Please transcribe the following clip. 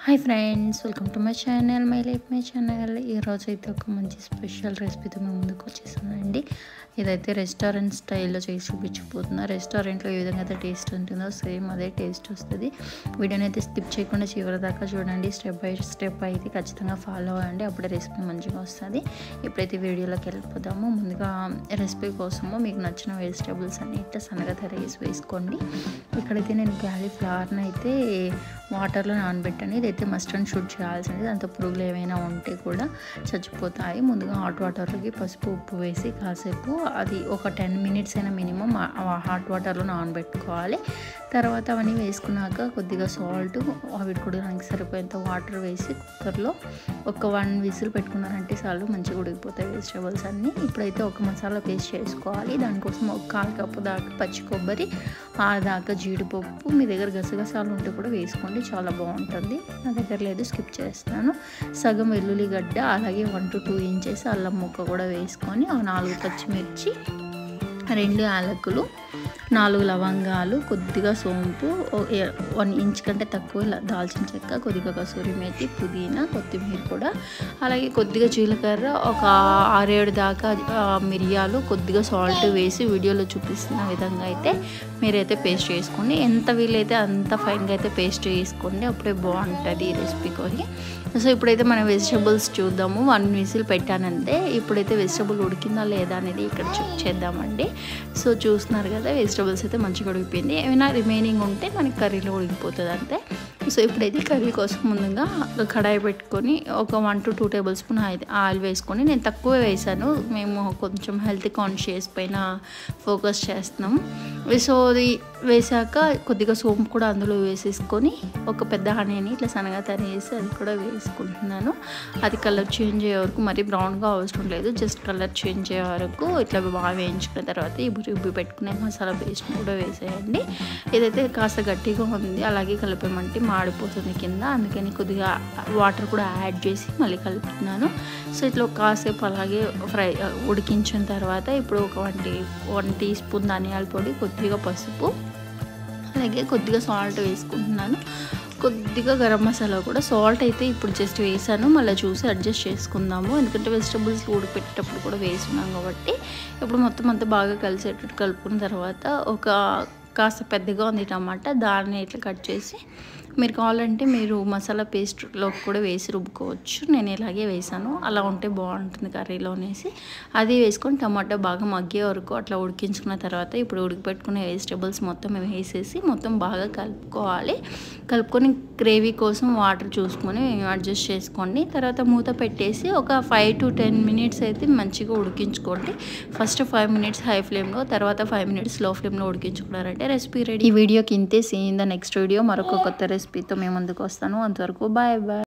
Hi friends, welcome to my channel my life my channel. ఈరోజు అయితే ఒక మంచి స్పెషల్ రెసిపీతో మేము ముందుకు వచ్చేసానండి. ఇదైతే రెస్టారెంట్ స్టైల్లో చేసి చూపించబోతున్నా. రెస్టారెంట్లో ఏ విధంగా అయితే టేస్ట్ ఉంటుందో సేమ్ అదే టేస్ట్ వస్తుంది. వీడియోని అయితే స్కిప్ చేయకుండా చివరి దాకా చూడండి. స్టెప్ బై స్టెప్ అయితే ఖచ్చితంగా ఫాలో అవ్వండి, అప్పుడే రెసిపీ మంచిగా వస్తుంది. ఇప్పుడైతే వీడియోలోకి వెళ్ళిపోదాము. ముందుగా రెసిపీ కోసము మీకు నచ్చిన వెజిటేబుల్స్ అన్ని ఇట్లా సన్నగా తరిగేసి వేసుకోండి. ఇక్కడైతే నేను క్యాలీఫ్లవర్ని అయితే వాటర్లో నానబెట్టండి. ఇదైతే మస్ట్ అండ్ షుడ్ చేయాల్సింది, దాంతో పురుగులు ఏమైనా ఉంటే కూడా చచ్చిపోతాయి. ముందుగా హాట్ వాటర్లోకి పసుపు ఉప్పు వేసి కాసేపు అది ఒక 10 minutes అయినా మినిమం హాట్ వాటర్లో నానబెట్టుకోవాలి. తర్వాత అవన్నీ వేసుకున్నాక కొద్దిగా సాల్ట్, ఉడకడానికి సరిపోయేంత వాటర్ వేసి కుక్కర్లో ఒక 1 whistle పెట్టుకున్నారంటే చాలు, మంచిగా ఉడికిపోతాయి వెజిటేబుల్స్ అన్నీ. ఇప్పుడైతే ఒక మసాలా పేస్ట్ చేసుకోవాలి. దానికోసం ఒక 1/4 cup దాకా పచ్చి కొబ్బరి, 6 దాకా జీడిపప్పు, మీ దగ్గర గసగసాలు ఉంటే కూడా వేసుకోండి, చాలా బాగుంటుంది. నా దగ్గర లేదు, స్కిప్ చేస్తాను. సగం వెల్లుల్లిగడ్డ, అలాగే 1 to 2 inches అల్లం ముక్క కూడా వేసుకొని 4 పచ్చిమిర్చి, 2 యాలకులు, 4 లవంగాలు, కొద్దిగా సోంపు, 1 inch కంటే తక్కువ దాల్చిన చెక్క, కొద్దిగా కసూరి మేతి, పుదీనా, కొత్తిమీర కూడా, అలాగే కొద్దిగా జీలకర్ర, ఒక 6-7 దాకా మిరియాలు, కొద్దిగా సాల్ట్ వేసి వీడియోలో చూపిస్తున్న విధంగా అయితే మీరైతే పేస్ట్ చేసుకోండి. ఎంత వీలైతే అంత ఫైన్గా అయితే పేస్ట్ చేసుకోండి, అప్పుడే బాగుంటుంది ఈ రెసిపీకి. సో ఇప్పుడైతే మన వెజిటేబుల్స్ చూద్దాము. 1 whistle పెట్టానంటే ఇప్పుడైతే వెజిటేబుల్ ఉడికిందా లేదా అనేది ఇక్కడ చెక్ చేద్దామండి. సో చూస్తున్నారు కదా, వెజిటేబుల్స్ అయితే మంచిగా ఉడికిపోయింది. ఏమైనా రిమైనింగ్ ఉంటే మనకి కర్రీలో ఉడికిపోతుంది అంతే. సో ఇప్పుడైతే కర్రీ కోసం ముందుగా కడాయి పెట్టుకొని ఒక 1 to 2 tablespoon ఆయిల్ వేసుకొని, నేను తక్కువ వేసాను, మేము కొంచెం హెల్త్ కాన్షియస్ పైన ఫోకస్ చేస్తున్నాం. సో అది వేసాక కొద్దిగా సోంపు కూడా అందులో వేసేసుకొని ఒక పెద్ద ఆనియన్ ఇట్లా సన్నగా తరిగేసి అది కూడా వేసుకుంటున్నాను. అది కలర్ చేంజ్ అయ్యే వరకు, మరీ బ్రౌన్గా అవసరం లేదు, జస్ట్ కలర్ చేంజ్ అయ్యే వరకు ఇట్లా బాగా వేయించుకున్న తర్వాత ఈ రుబ్బి పెట్టుకునే మసాలా పేస్ట్ కూడా వేసేయండి. ఇదైతే కాస్త గట్టిగా ఉంది, అలాగే కలిపేమంటే మాడిపోతుంది కింద, అందుకని కొద్దిగా వాటర్ కూడా యాడ్ చేసి మళ్ళీ కలుపుతున్నాను. సో ఇట్లా కాసేపు అలాగే ఉడికించిన తర్వాత ఇప్పుడు ఒక 1 teaspoon ధనియాల పొడి, కొద్దిగా పసుపు, అలాగే కొద్దిగా సాల్ట్ వేసుకుంటున్నాను. కొద్దిగా గరం మసాలా కూడా, సాల్ట్ అయితే ఇప్పుడు జస్ట్ వేసాను, మళ్ళీ చూసి అడ్జస్ట్ చేసుకుందాము, ఎందుకంటే వెజిటబుల్స్ ఉడిపెట్టేటప్పుడు కూడా వేసుకున్నాం కాబట్టి. ఇప్పుడు మొత్తం అంతా బాగా కలిసేటట్టు కలుపుకున్న తర్వాత ఒక కాస్త పెద్దగా ఉంది టమాటా, దాన్ని ఇట్లా కట్ చేసి మీరు కావాలంటే మీరు మసాలా పేస్ట్లోకి కూడా వేసి రుబ్బుకోవచ్చు. నేను ఇలాగే వేసాను, అలా ఉంటే బాగుంటుంది కర్రీలో అనేసి అది వేసుకొని టమాటా బాగా మగ్గే వరకు అట్లా ఉడికించుకున్న తర్వాత ఇప్పుడు ఉడికిపెట్టుకునే వెజిటేబుల్స్ మొత్తం వేసేసి మొత్తం బాగా కలుపుకొని గ్రేవీ కోసం వాటర్ చూసుకొని అడ్జస్ట్ చేసుకోండి. తర్వాత మూత పెట్టేసి ఒక 5 to 10 minutes అయితే మంచిగా ఉడికించుకోండి. ఫస్ట్ 5 minutes హై ఫ్లేమ్లో, తర్వాత 5 minutes లో ఫ్లేమ్లో ఉడికించుకున్నారంటే రెసిపీ రెడీ. ఈ వీడియోకి ఇంతే. See in the next video. మరొక కొత్త రెసిపీతో మేము ముందుకు వస్తాను. అంతవరకు బాయ్ బాయ్.